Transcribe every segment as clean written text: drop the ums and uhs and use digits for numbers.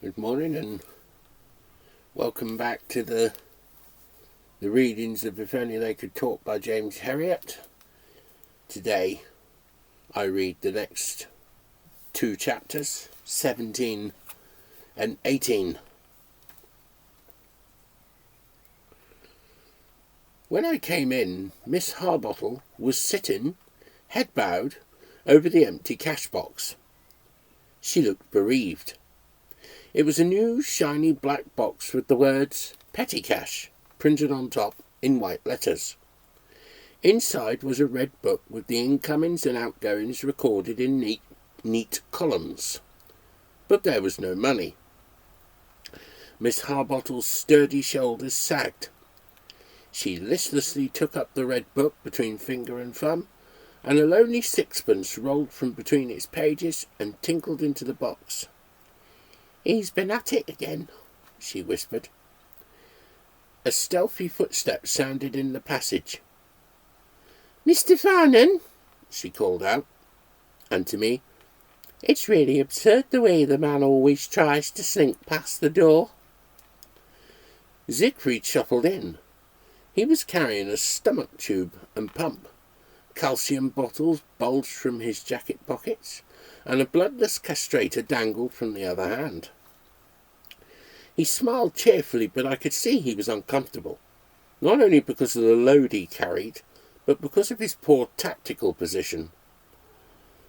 Good morning and welcome back to the readings of If Only They Could Talk by James Herriot. Today I read the next two chapters, 17 and 18. When I came in, Miss Harbottle was sitting, head bowed, over the empty cash box. She looked bereaved. It was a new, shiny black box with the words Petty Cash printed on top in white letters. Inside was a red book with the incomings and outgoings recorded in neat columns. But there was no money. Miss Harbottle's sturdy shoulders sagged. She listlessly took up the red book between finger and thumb, and a lonely sixpence rolled from between its pages and tinkled into the box. "He's been at it again," she whispered. A stealthy footstep sounded in the passage. "Mr. Farnan," she called out, and to me, "It's really absurd the way the man always tries to slink past the door." Siegfried shuffled in. He was carrying a stomach tube and pump. Calcium bottles bulged from his jacket pockets, and a bloodless castrator dangled from the other hand. He smiled cheerfully, but I could see he was uncomfortable, not only because of the load he carried, but because of his poor tactical position.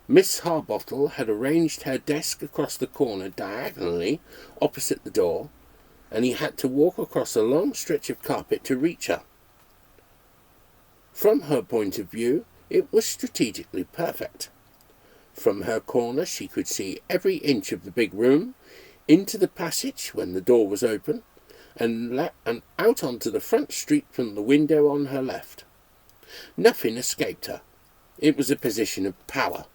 Miss Harbottle had arranged her desk across the corner diagonally opposite the door, and he had to walk across a long stretch of carpet to reach her. From her point of view, it was strategically perfect. From her corner she could see every inch of the big room, into the passage when the door was open, and out onto the front street from the window on her left. Nothing escaped her. It was a position of power.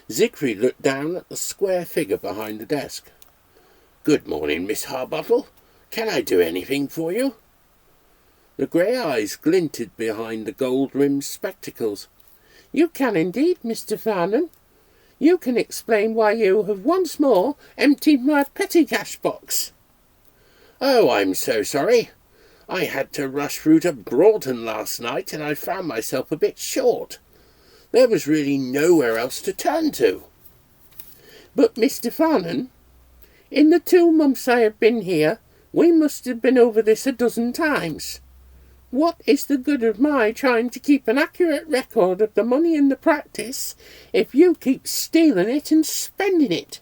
Siegfried looked down at the square figure behind the desk. "Good morning, Miss Harbottle. Can I do anything for you?" The grey eyes glinted behind the gold-rimmed spectacles. "You can indeed, Mr. Farnan. You can explain why you have once more emptied my petty cash box." "Oh, I'm so sorry. I had to rush through to Broughton last night and I found myself a bit short. There was really nowhere else to turn to." "But, Mr. Farnan, in the 2 months I have been here, we must have been over this a dozen times. What is the good of my trying to keep an accurate record of the money in the practice if you keep stealing it and spending it?"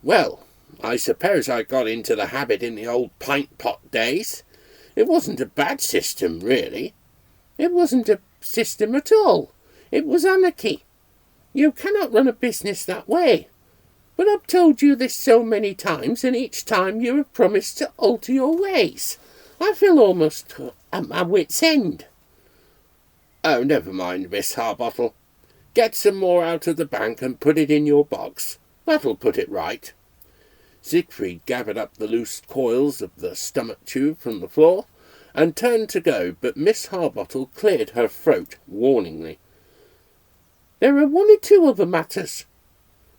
"Well, I suppose I got into the habit in the old pint-pot days. It wasn't a bad system, really." "It wasn't a system at all. It was anarchy. You cannot run a business that way. But I've told you this so many times, and each time you have promised to alter your ways. I feel almost at my wit's end." "Oh, never mind, Miss Harbottle. Get some more out of the bank and put it in your box. That'll put it right." Siegfried gathered up the loose coils of the stomach tube from the floor and turned to go, but Miss Harbottle cleared her throat warningly. "There are 1 or 2 other matters.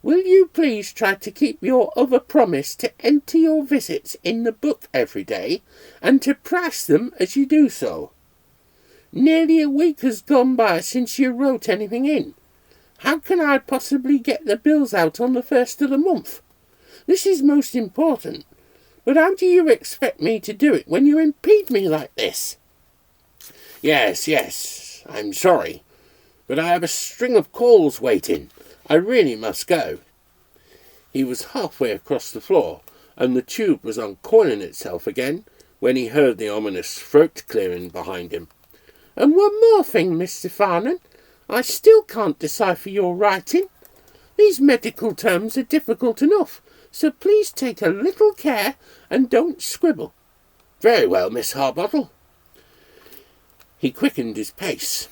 Will you please try to keep your other promise to enter your visits in the book every day, and to price them as you do so? Nearly a week has gone by since you wrote anything in. How can I possibly get the bills out on the 1st of the month? This is most important, but how do you expect me to do it when you impede me like this?" Yes, I'm sorry, but I have a string of calls waiting. I really must go." He was halfway across the floor, and the tube was uncoiling itself again when he heard the ominous throat clearing behind him. "And one more thing, Mr. Farnan. I still can't decipher your writing. These medical terms are difficult enough, so please take a little care and don't scribble." "Very well, Miss Harbottle." He quickened his pace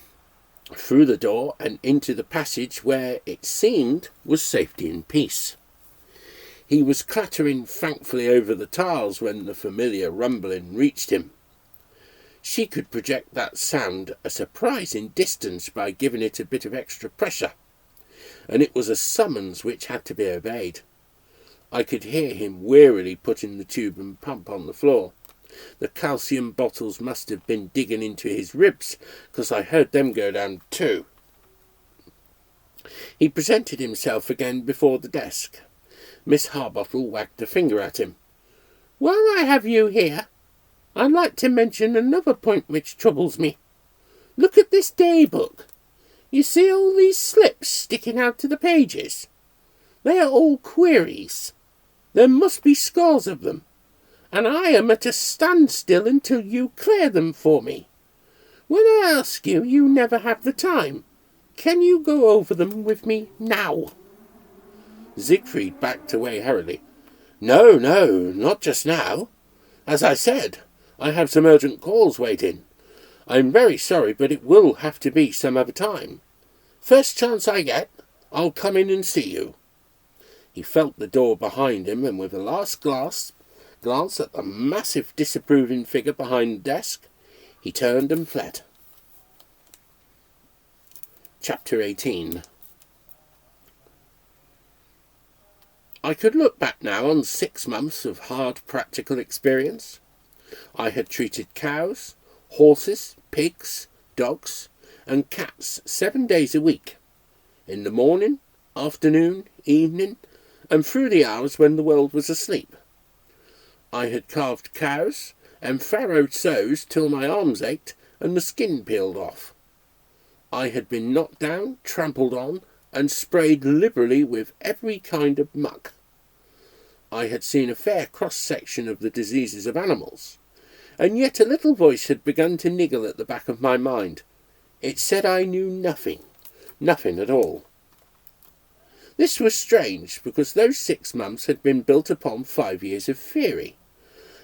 through the door and into the passage where, it seemed, was safety and peace. He was clattering thankfully over the tiles when the familiar rumbling reached him. She could project that sound a surprising distance by giving it a bit of extra pressure, and it was a summons which had to be obeyed. I could hear him wearily putting the tube and pump on the floor. The calcium bottles must have been digging into his ribs, because I heard them go down too. He presented himself again before the desk. Miss Harbottle wagged a finger at him. "While I have you here, I'd like to mention another point which troubles me. Look at this day book. You see all these slips sticking out to the pages? They are all queries. There must be scores of them, and I am at a standstill until you clear them for me. When I ask you, you never have the time. Can you go over them with me now?" Siegfried backed away hurriedly. No, not just now. As I said, I have some urgent calls waiting. I'm very sorry, but it will have to be some other time. First chance I get, I'll come in and see you." He felt the door behind him, and with a last glance at the massive disapproving figure behind the desk, he turned and fled. Chapter 18. I could look back now on 6 months of hard practical experience. I had treated cows, horses, pigs, dogs, and cats 7 days a week, in the morning, afternoon, evening, and through the hours when the world was asleep. I had carved cows and farrowed sows till my arms ached and the skin peeled off. I had been knocked down, trampled on, and sprayed liberally with every kind of muck. I had seen a fair cross-section of the diseases of animals, and yet a little voice had begun to niggle at the back of my mind. It said I knew nothing at all. This was strange, because those 6 months had been built upon 5 years of theory,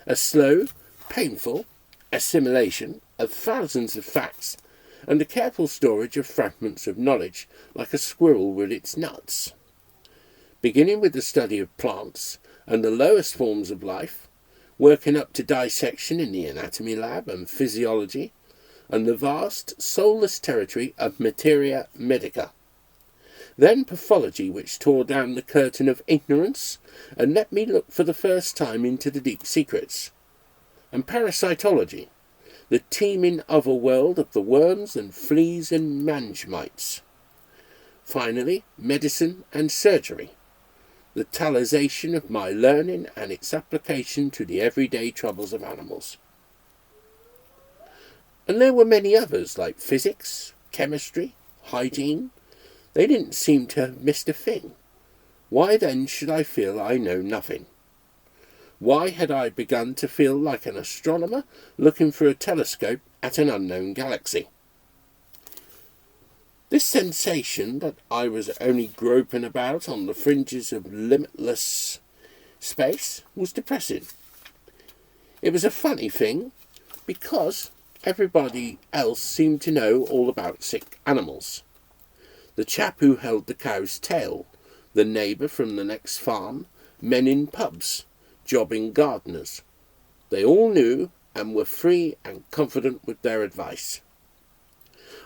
a slow, painful assimilation of thousands of facts, and a careful storage of fragments of knowledge, like a squirrel with its nuts. Beginning with the study of plants and the lowest forms of life, working up to dissection in the anatomy lab and physiology, and the vast, soulless territory of materia medica. Then pathology, which tore down the curtain of ignorance and let me look for the first time into the deep secrets. And parasitology, the teeming otherworld of the worms and fleas and mange-mites. Finally, medicine and surgery, the talisation of my learning and its application to the everyday troubles of animals. And there were many others, like physics, chemistry, hygiene. They didn't seem to have missed a thing. Why then should I feel I know nothing? Why had I begun to feel like an astronomer looking through a telescope at an unknown galaxy? This sensation that I was only groping about on the fringes of limitless space was depressing. It was a funny thing, because everybody else seemed to know all about sick animals. The chap who held the cow's tail, the neighbour from the next farm, men in pubs, jobbing gardeners. They all knew and were free and confident with their advice.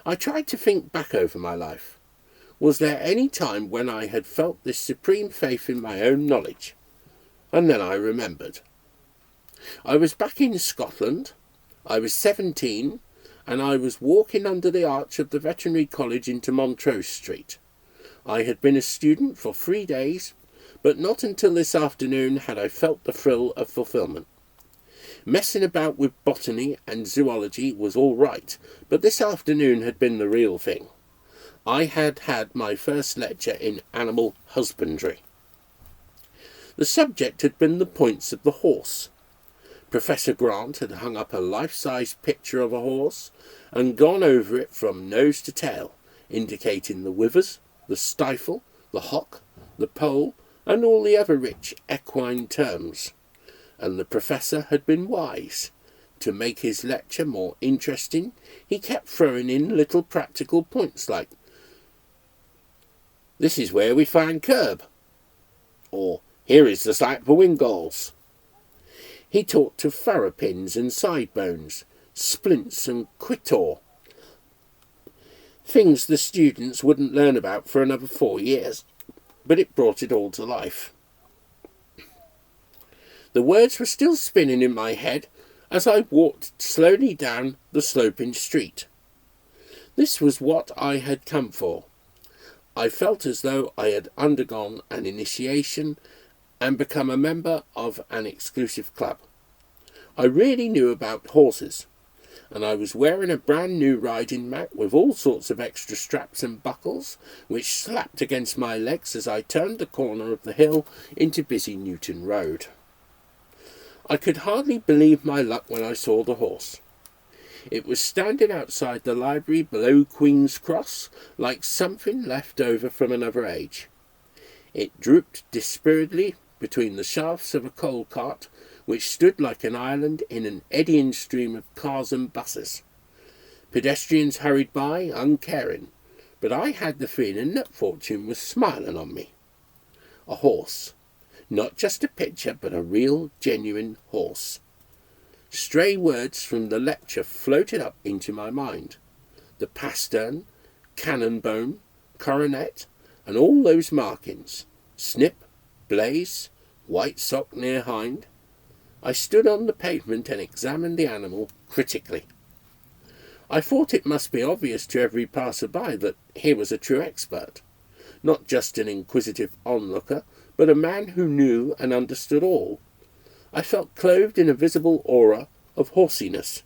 I tried to think back over my life. Was there any time when I had felt this supreme faith in my own knowledge? And then I remembered. I was back in Scotland. I was 17, and I was walking under the arch of the veterinary college into Montrose Street. I had been a student for 3 days, but not until this afternoon had I felt the thrill of fulfilment. Messing about with botany and zoology was all right, but this afternoon had been the real thing. I had had my first lecture in animal husbandry. The subject had been the points of the horse. Professor Grant had hung up a life-size picture of a horse and gone over it from nose to tail, indicating the withers, the stifle, the hock, the pole, and all the other rich equine terms. And the professor had been wise. To make his lecture more interesting, he kept throwing in little practical points like, "This is where we find curb," or "Here is the site for windgalls." He talked of furrow pins and side bones, splints and quitor, things the students wouldn't learn about for another 4 years, but it brought it all to life. The words were still spinning in my head as I walked slowly down the sloping street. This was what I had come for. I felt as though I had undergone an initiation and become a member of an exclusive club. I really knew about horses, and I was wearing a brand new riding mac with all sorts of extra straps and buckles, which slapped against my legs as I turned the corner of the hill into busy Newton Road. I could hardly believe my luck when I saw the horse. It was standing outside the library below Queen's Cross, like something left over from another age. It drooped dispiritedly between the shafts of a coal cart, which stood like an island in an eddying stream of cars and buses. Pedestrians hurried by, uncaring, but I had the feeling that fortune was smiling on me. A horse. Not just a picture, but a real, genuine horse. Stray words from the lecture floated up into my mind. The pastern, cannon bone, coronet, and all those markings. Snip, blaze, white sock near hind. I stood on the pavement and examined the animal critically. I thought it must be obvious to every passer-by that here was a true expert, not just an inquisitive onlooker, but a man who knew and understood all. I felt clothed in a visible aura of horsiness.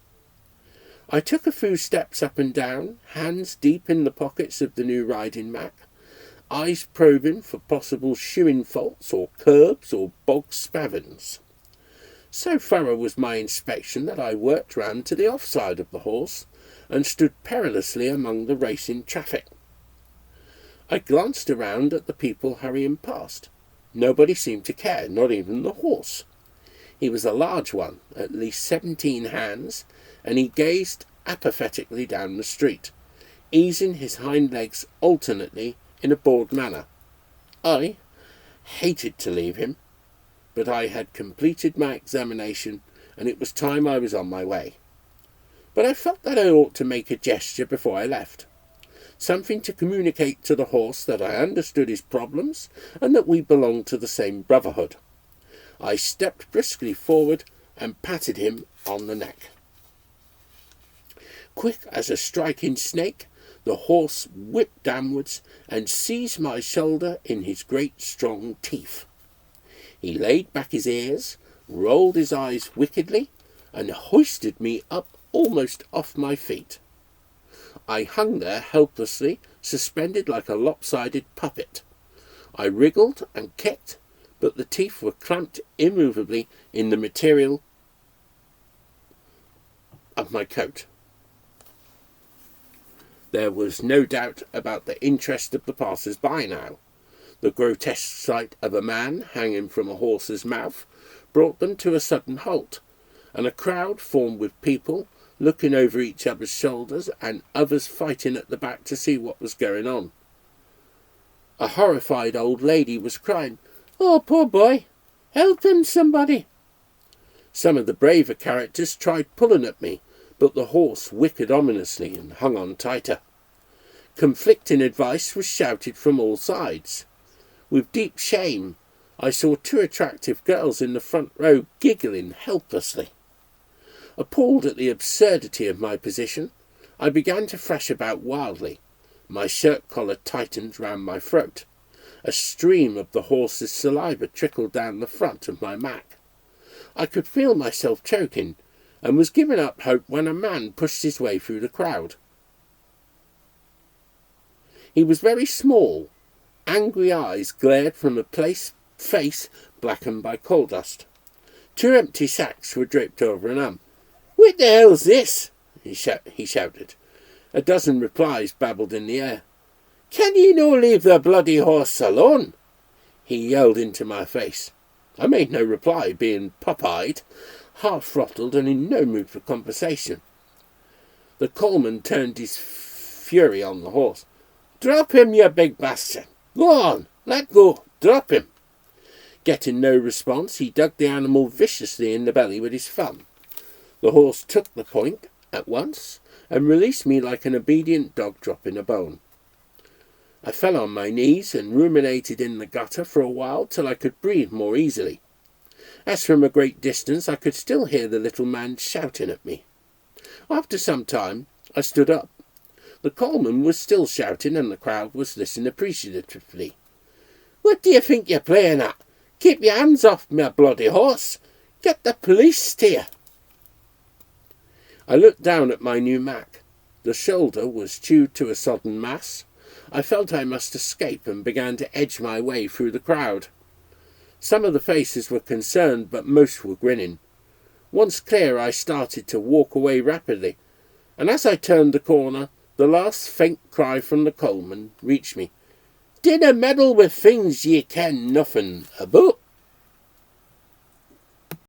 I took a few steps up and down, hands deep in the pockets of the new riding mac, eyes probing for possible shoeing faults or curbs or bog spavins. So thorough was my inspection that I worked round to the offside of the horse and stood perilously among the racing traffic. I glanced around at the people hurrying past. Nobody seemed to care, not even the horse. He was a large one, at least 17 hands, and he gazed apathetically down the street, easing his hind legs alternately in a bored manner. I hated to leave him, but I had completed my examination, and it was time I was on my way. But I felt that I ought to make a gesture before I left. Something to communicate to the horse that I understood his problems and that we belonged to the same brotherhood. I stepped briskly forward and patted him on the neck. Quick as a striking snake, the horse whipped downwards and seized my shoulder in his great strong teeth. He laid back his ears, rolled his eyes wickedly, and hoisted me up almost off my feet. I hung there helplessly, suspended like a lopsided puppet. I wriggled and kicked, but the teeth were clamped immovably in the material of my coat. There was no doubt about the interest of the passers-by now. The grotesque sight of a man hanging from a horse's mouth brought them to a sudden halt, and a crowd formed with people looking over each other's shoulders and others fighting at the back to see what was going on. A horrified old lady was crying, "Oh, poor boy! Help him, somebody!" Some of the braver characters tried pulling at me, but the horse whickered ominously and hung on tighter. Conflicting advice was shouted from all sides. With deep shame, I saw two attractive girls in the front row giggling helplessly. Appalled at the absurdity of my position, I began to thrash about wildly. My shirt collar tightened round my throat. A stream of the horse's saliva trickled down the front of my mac. I could feel myself choking, and was giving up hope when a man pushed his way through the crowd. He was very small. Angry eyes glared from a face blackened by coal dust. Two empty sacks were draped over an arm. "What the hell's this?" he shouted. A dozen replies babbled in the air. "Can ye no leave the bloody horse alone?" he yelled into my face. I made no reply, being pop-eyed, half-throttled, and in no mood for conversation. The coalman turned his fury on the horse. "Drop him, you big bastard! Go on, let go, drop him!" Getting no response, he dug the animal viciously in the belly with his thumb. The horse took the point at once and released me like an obedient dog dropping a bone. I fell on my knees and ruminated in the gutter for a while till I could breathe more easily. as from a great distance I could still hear the little man shouting at me. After some time I stood up. The coalman was still shouting, and the crowd was listening appreciatively. "What do you think you're playing at? Keep your hands off my bloody horse! Get the police to you!" I looked down at my new Mac. The shoulder was chewed to a sodden mass. I felt I must escape and began to edge my way through the crowd. Some of the faces were concerned, but most were grinning. Once clear, I started to walk away rapidly, and as I turned the corner, the last faint cry from the coalman reached me. "Dinna meddle with things ye ken nothing aboot."